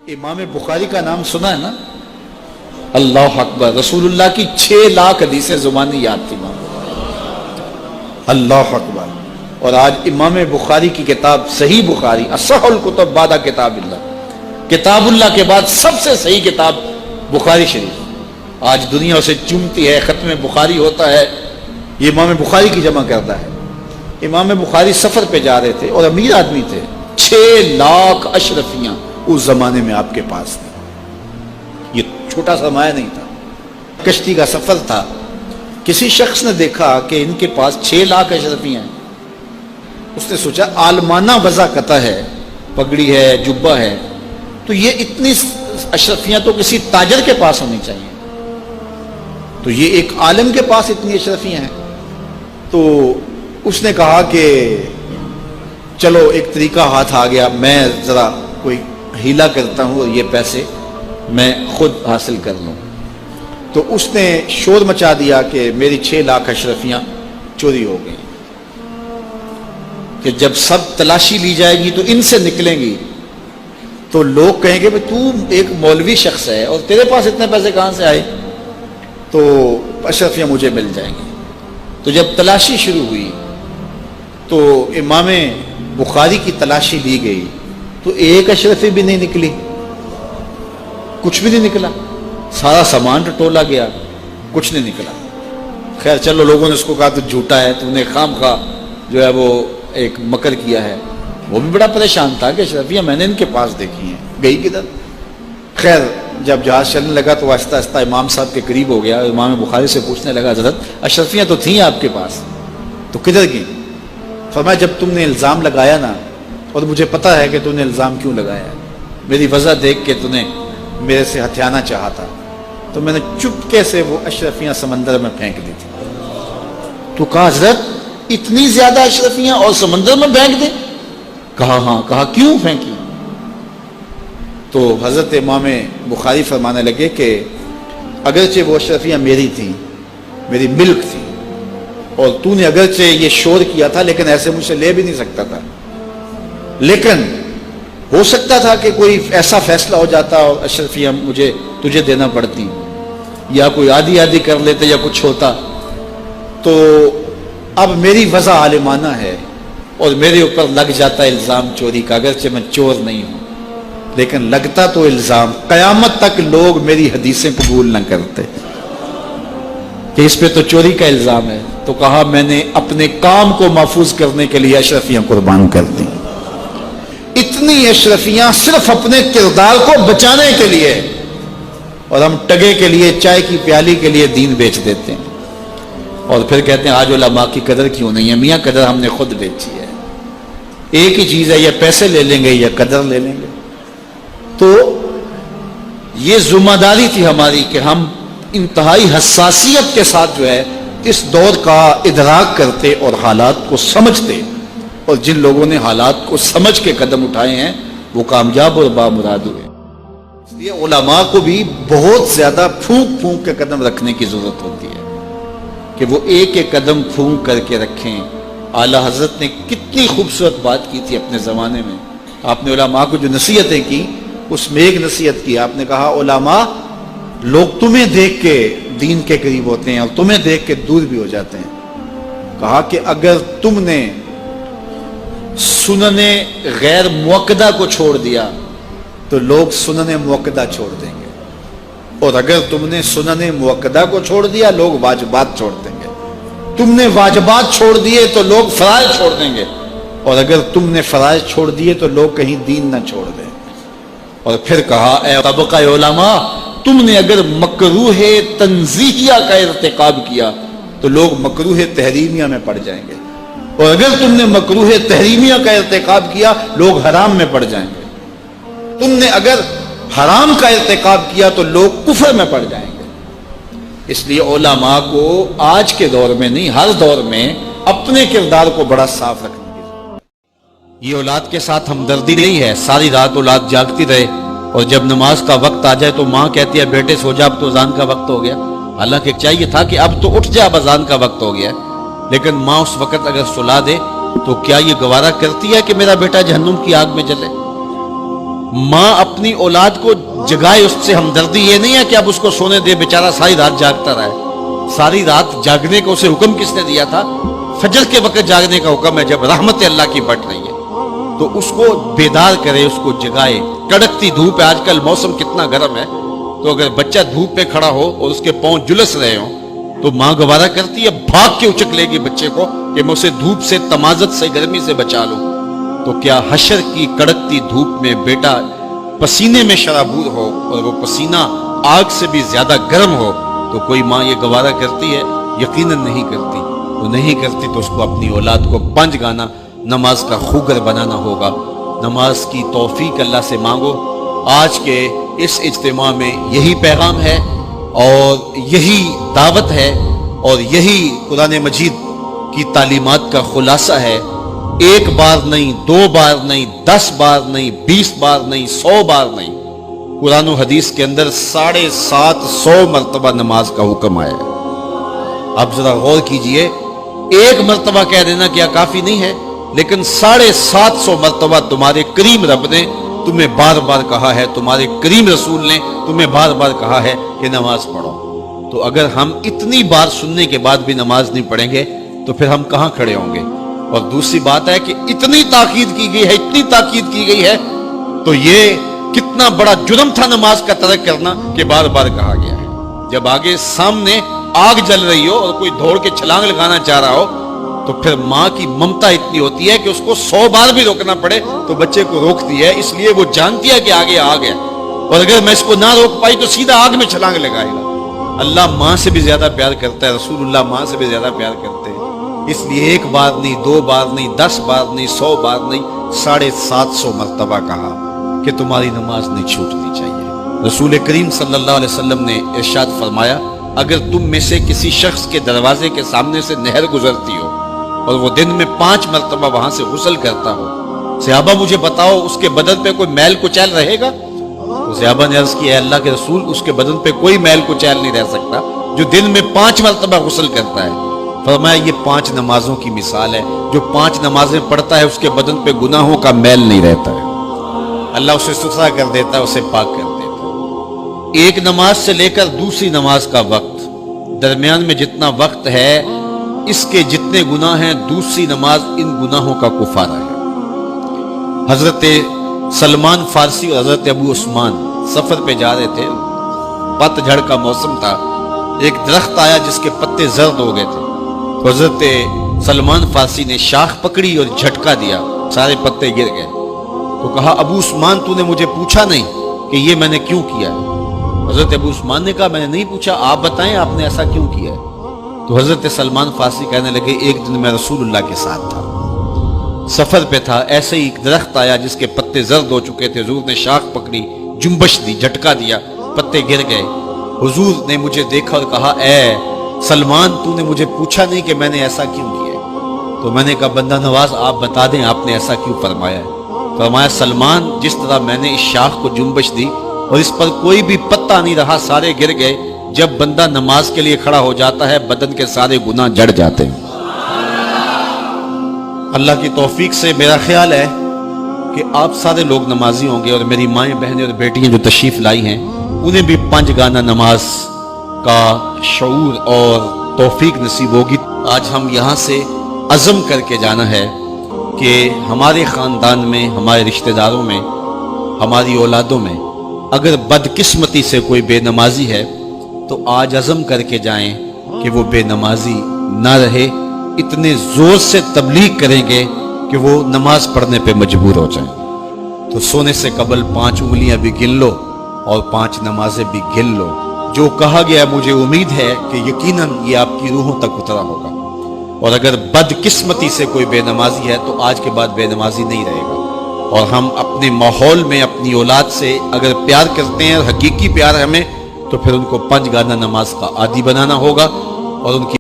امام بخاری کا نام سنا ہے نا؟ اللہ اکبر، رسول اللہ کی 6 لاکھ حدیثیں زبانی یاد تھی امام بخاری۔ اللہ اکبر۔ اور آج امام بخاری کی کتاب صحیح بخاری، اصح الکتب بعد کتاب اللہ، کتاب اللہ کے بعد سب سے صحیح کتاب بخاری شریف، آج دنیا اسے چومتی ہے، ختم بخاری ہوتا ہے، یہ امام بخاری کی جمع کرتا ہے۔ امام بخاری سفر پہ جا رہے تھے اور امیر آدمی تھے، 6 لاکھ اشرفیاں اس زمانے میں آپ کے پاس تھی، یہ چھوٹا سرمایہ نہیں تھا، کشتی کا سفر تھا۔ کسی شخص نے دیکھا کہ ان کے پاس 6 لاکھ اشرفیاں ہیں، اس نے سوچا عالمانہ وضاقتہ ہے، پگڑی ہے، جبہ ہے، تو یہ اتنی اشرفیاں تو کسی تاجر کے پاس ہونی چاہیے، تو یہ ایک عالم کے پاس اتنی اشرفیاں ہیں۔ تو اس نے کہا کہ چلو ایک طریقہ ہاتھ آ گیا، میں ذرا کوئی ہیلا کرتا ہوں اور یہ پیسے میں خود حاصل کر لوں۔ تو اس نے شور مچا دیا کہ میری 6 لاکھ اشرفیاں چوری ہو گئیں، کہ جب سب تلاشی لی جائے گی تو ان سے نکلیں گی تو لوگ کہیں گے تو ایک مولوی شخص ہے اور تیرے پاس اتنے پیسے کہاں سے آئے، تو اشرفیاں مجھے مل جائیں گی۔ تو جب تلاشی شروع ہوئی تو امام بخاری کی تلاشی لی گئی تو ایک اشرفی بھی نہیں نکلی، کچھ بھی نہیں نکلا، سارا سامان ٹٹولا گیا، کچھ نہیں نکلا۔ خیر چلو، لوگوں نے اس کو کہا تو جھوٹا ہے، تو نے خام خواہ جو ہے وہ ایک مکر کیا ہے۔ وہ بھی بڑا پریشان تھا کہ اشرفیاں میں نے ان کے پاس دیکھی ہیں، گئی کدھر؟ خیر جب جہاز چلنے لگا تو آہستہ آہستہ امام صاحب کے قریب ہو گیا، امام بخاری سے پوچھنے لگا حضرت اشرفیاں تو تھیں آپ کے پاس، تو کدھر گئیں؟ فرمایا جب تم نے الزام لگایا نا، اور مجھے پتا ہے کہ تم نے الزام کیوں لگایا ہے، میری وجہ دیکھ کے تم نے میرے سے ہتھیانا چاہا تھا، تو میں نے چپکے سے وہ اشرفیاں سمندر میں پھینک دی تھی۔ تو کہا حضرت اتنی زیادہ اشرفیاں اور سمندر میں پھینک دیں؟ کہا ہاں۔ کہا کیوں پھینکی؟ تو حضرت امام بخاری فرمانے لگے کہ اگرچہ وہ اشرفیاں میری تھیں، میری ملک تھی، اور تو نے اگرچہ یہ شور کیا تھا لیکن ایسے مجھ سے لے بھی نہیں سکتا تھا، لیکن ہو سکتا تھا کہ کوئی ایسا فیصلہ ہو جاتا اور اشرفیاں مجھے تجھے دینا پڑتی، یا کوئی آدھی آدھی کر لیتے یا کچھ ہوتا، تو اب میری وضع عالمانہ ہے اور میرے اوپر لگ جاتا الزام چوری کا، اگرچہ میں چور نہیں ہوں لیکن لگتا تو الزام، قیامت تک لوگ میری حدیثیں قبول نہ کرتے کہ اس پہ تو چوری کا الزام ہے۔ تو کہا میں نے اپنے کام کو محفوظ کرنے کے لیے اشرفیاں قربان کر دی، اتنی اشرفیاں صرف اپنے کردار کو بچانے کے لیے، اور ہم ٹگے کے لیے، چائے کی پیالی کے لیے دین بیچ دیتے ہیں، اور پھر کہتے ہیں آج علماء کی قدر کیوں نہیں ہے؟ میاں قدر ہم نے خود بیچی ہے، ایک ہی چیز ہے، یا پیسے لے لیں گے یا قدر لے لیں گے۔ تو یہ ذمہ داری تھی ہماری کہ ہم انتہائی حساسیت کے ساتھ جو ہے اس دور کا ادراک کرتے اور حالات کو سمجھتے، اور جن لوگوں نے حالات کو سمجھ کے قدم اٹھائے ہیں وہ کامیاب اور بامراد ہوئے۔ اس لیے علماء کو بھی بہت زیادہ پھونک پھونک کے قدم رکھنے کی ضرورت ہوتی ہے کہ وہ ایک ایک قدم پھونک کر کے رکھیں۔ اعلیٰ حضرت نے کتنی خوبصورت بات کی تھی اپنے زمانے میں، آپ نے علماء کو جو نصیحتیں کی اس میں ایک نصیحت کی، آپ نے کہا علماء لوگ تمہیں دیکھ کے دین کے قریب ہوتے ہیں اور تمہیں دیکھ کے دور بھی ہو جاتے ہیں۔ کہا کہ اگر تم نے سنن غیر موقدہ کو چھوڑ دیا تو لوگ سنن موقدہ چھوڑ دیں گے، اور اگر تم نے سنن موقدہ کو چھوڑ دیا لوگ واجبات چھوڑ دیں گے، تم نے واجبات چھوڑ دیے تو لوگ فرائض چھوڑ دیں گے، اور اگر تم نے فرائض چھوڑ دیے تو لوگ کہیں دین نہ چھوڑ دیں۔ اور پھر کہا اے طبقہ علماء، تم نے اگر مکروہ تنزیہیہ کا ارتکاب کیا تو لوگ مکروہ تحریمیہ میں پڑ جائیں گے، اور اگر تم نے مکروہ تحریمیہ کا ارتکاب کیا لوگ حرام میں پڑ جائیں گے، تم نے اگر حرام کا ارتکاب کیا تو لوگ کفر میں پڑ جائیں گے۔ اس لیے علماء کو آج کے دور میں نہیں، ہر دور میں اپنے کردار کو بڑا صاف رکھنے کی ضرورت ہے۔ یہ اولاد کے ساتھ ہمدردی نہیں ہے، ساری رات اولاد جاگتی رہے اور جب نماز کا وقت آ جائے تو ماں کہتی ہے بیٹے سو جا، اب تو اذان کا وقت ہو گیا، حالانکہ چاہیے تھا کہ اب تو اٹھ جا، اب اذان کا وقت ہو گیا، لیکن ماں اس وقت اگر سلا دے تو کیا یہ گوارا کرتی ہے کہ میرا بیٹا جہنم کی آگ میں جلے؟ ماں اپنی اولاد کو جگائے، اس سے ہمدردی یہ نہیں ہے کہ اب اس کو سونے دے، بیچارہ ساری رات جاگتا رہے۔ ساری رات جاگنے کا اسے حکم کس نے دیا تھا؟ فجر کے وقت جاگنے کا حکم ہے جب رحمت اللہ کی بٹ رہی ہے، تو اس کو بیدار کرے، اس کو جگائے۔ کڑکتی دھوپ ہے، آج کل موسم کتنا گرم ہے، تو اگر بچہ دھوپ پہ کھڑا ہو اور اس کے پاؤں جلس رہے ہوں تو ماں گوارا کرتی ہے، بھاگ کے اچک لے گی بچے کو کہ میں اسے دھوپ سے، تمازت سے، گرمی سے بچا لوں۔ تو کیا حشر کی کڑکتی دھوپ میں بیٹا پسینے میں شرابور ہو اور وہ پسینہ آگ سے بھی زیادہ گرم ہو تو کوئی ماں یہ گوارا کرتی ہے؟ یقیناً نہیں کرتی۔ وہ نہیں کرتی تو اس کو اپنی اولاد کو 5 گانا نماز کا خوگر بنانا ہوگا۔ نماز کی توفیق اللہ سے مانگو۔ آج کے اس اجتماع میں یہی پیغام ہے اور یہی دعوت ہے اور یہی قرآن مجید کی تعلیمات کا خلاصہ ہے۔ 1 بار نہیں، 2 بار نہیں، 10 بار نہیں، 20 بار نہیں، 100 بار نہیں، قرآن و حدیث کے اندر 750 مرتبہ نماز کا حکم آیا ہے۔ اب ذرا غور کیجئے، 1 مرتبہ کہہ دینا کیا کافی نہیں ہے؟ لیکن 750 مرتبہ تمہارے کریم رب نے تمہیں بار بار کہا ہے، تمہارے کریم رسول نے تمہیں بار بار کہا ہے کہ نماز پڑھو۔ تو اگر ہم اتنی بار سننے کے بعد بھی نماز نہیں پڑھیں گے تو پھر ہم کہاں کھڑے ہوں گے؟ اور دوسری بات ہے کہ اتنی تاکید کی گئی ہے، اتنی تاکید کی گئی ہے، تو یہ کتنا بڑا جرم تھا نماز کا ترک کرنا کہ بار بار کہا گیا ہے۔ جب آگے سامنے آگ جل رہی ہو اور کوئی دوڑ کے چھلانگ لگانا چاہ رہا ہو تو پھر ماں کی ممتا اتنی ہوتی ہے کہ اس کو 100 بار بھی روکنا پڑے تو بچے کو روکتی ہے، اس لیے وہ جانتی ہے کہ آگے آگ ہے، اور اگر میں اس کو نہ روک پائی تو سیدھا آگ میں چھلانگ لگائے گا۔ اللہ ماں سے بھی زیادہ پیار کرتا ہے، رسول اللہ ماں سے بھی زیادہ پیار کرتے ہیں، اس لیے 1 بار نہیں، 2 بار نہیں، 10 بار نہیں، 100 بار نہیں، 750 مرتبہ کہا کہ تمہاری نماز نہیں چھوٹنی چاہیے۔ رسول کریم صلی اللہ علیہ وسلم نے ارشاد فرمایا، اگر تم میں سے کسی شخص کے دروازے کے سامنے سے نہر گزرتی ہو اور وہ دن میں 5 مرتبہ وہاں سے غسل کرتا ہو، صحابہ مجھے بتاؤ اس کے بدن پہ کوئی میل کچیل رہے گا؟ تو صحابہ نے عرض کی، اے اللہ کے رسول، اس کے بدن پہ کوئی میل کچیل نہیں رہ سکتا جو دن میں 5 مرتبہ غسل کرتا ہے۔ فرمایا یہ 5 نمازوں کی مثال ہے، جو 5 نمازیں پڑھتا ہے اس کے بدن پہ گناہوں کا میل نہیں رہتا ہے، اللہ اسے ستھرا کر دیتا ہے، اسے پاک کر دیتا ہے۔ ایک نماز سے لے کر دوسری نماز کا وقت، درمیان میں جتنا وقت ہے اس کے جتنے گناہ ہیں، دوسری نماز ان گناہوں کا کفارہ ہے۔ حضرت سلمان فارسی اور حضرت ابو عثمان سفر پہ جا رہے تھے، پت جھڑ کا موسم تھا، ایک درخت آیا جس کے پتے زرد ہو گئے تھے، تو حضرت سلمان فارسی نے شاخ پکڑی اور جھٹکا دیا، سارے پتے گر گئے۔ تو کہا، ابو عثمان تو نے مجھے پوچھا نہیں کہ یہ میں نے کیوں کیا ہے؟ حضرت ابو عثمان نے کہا، میں نے نہیں پوچھا، آپ بتائیں آپ نے ایسا کیوں کیا ہے؟ تو حضرت سلمان فارسی کہنے لگے، ایک دن میں رسول اللہ کے ساتھ تھا، سفر پہ تھا، ایسے ہی ایک درخت آیا جس کے پتے زرد ہو چکے تھے، حضور نے شاخ پکڑی، جنبش دی، جھٹکا دیا، پتے گر گئے۔ حضور نے مجھے دیکھا اور کہا، اے سلمان تو نے مجھے پوچھا نہیں کہ میں نے ایسا کیوں کیا ہے؟ تو میں نے کہا، بندہ نواز آپ بتا دیں آپ نے ایسا کیوں فرمایا ہے؟ فرمایا، سلمان جس طرح میں نے اس شاخ کو جنبش دی اور اس پر کوئی بھی پتا نہیں رہا، سارے گر گئے، جب بندہ نماز کے لیے کھڑا ہو جاتا ہے بدن کے سارے گناہ جڑ جاتے ہیں۔ اللہ کی توفیق سے میرا خیال ہے کہ آپ سارے لوگ نمازی ہوں گے، اور میری مائیں بہنیں اور بیٹیاں جو تشریف لائی ہیں انہیں بھی 5 گانا نماز کا شعور اور توفیق نصیب ہوگی۔ آج ہم یہاں سے عزم کر کے جانا ہے کہ ہمارے خاندان میں، ہمارے رشتہ داروں میں، ہماری اولادوں میں اگر بدقسمتی سے کوئی بے نمازی ہے تو آج عزم کر کے جائیں کہ وہ بے نمازی نہ رہے، اتنے زور سے تبلیغ کریں گے کہ وہ نماز پڑھنے پہ مجبور ہو جائیں۔ تو سونے سے قبل 5 انگلیاں بھی گن لو اور 5 نمازیں بھی گن لو۔ جو کہا گیا مجھے امید ہے کہ یقیناً یہ آپ کی روحوں تک اترا ہوگا، اور اگر بدقسمتی سے کوئی بے نمازی ہے تو آج کے بعد بے نمازی نہیں رہے گا۔ اور ہم اپنے ماحول میں اپنی اولاد سے اگر پیار کرتے ہیں، حقیقی پیار ہمیں، تو پھر ان کو 5 گانا نماز کا عادی بنانا ہوگا اور ان کی